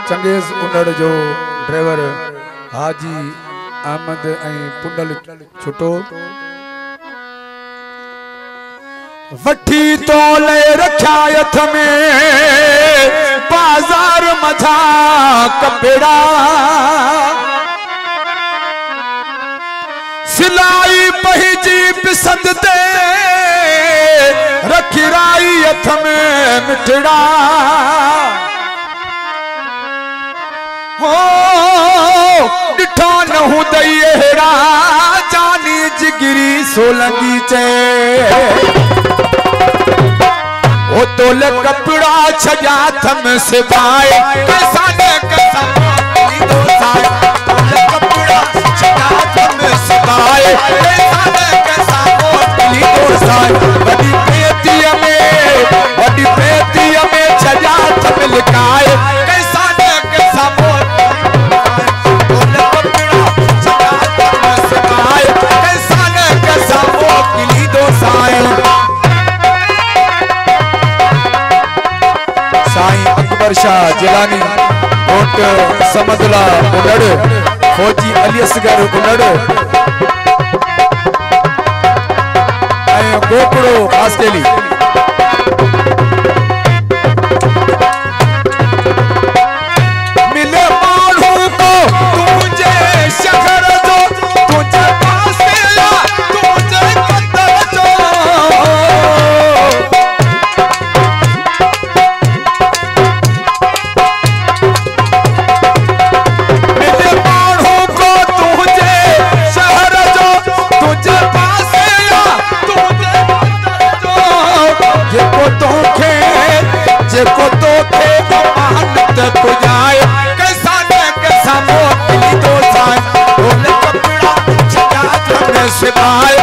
Genghis उनड़ जो driver हाजी अहमद पुंडल छुटो वठी तो ले रखा यथ में बाजार मझा कपड़ा सिलाई पहीजी पिसंद दे रखी राई यथ में मिठड़ा हो डिठा न हूं दईरा जानी जिगरी सोलंगी चे ओ तोल कपड़ा छजा थम सिपाए कैसा ने कैसा दो साल तोल कपड़ा छजा थम सिपाए कैसा ने कैसा दो साल बड़ी पेटिया में छजा थम लिखाए कैसा ने कैसा तोल कपड़ा छजा थम सिपाए कैसा ने कैसा दो साल साईं अकबर शाह जिलानी कोट समदला उनड़ फौजी अली असगर उनड़ गोकड़ो आस्टेली मिले मानू को तुझे शहर जो तुझे पासेला तुझे कदर जो को तो थे अमानत पुजाए कैसा ने कैसा मोती दो साए तोल कपड़ा छजा थम सिपाए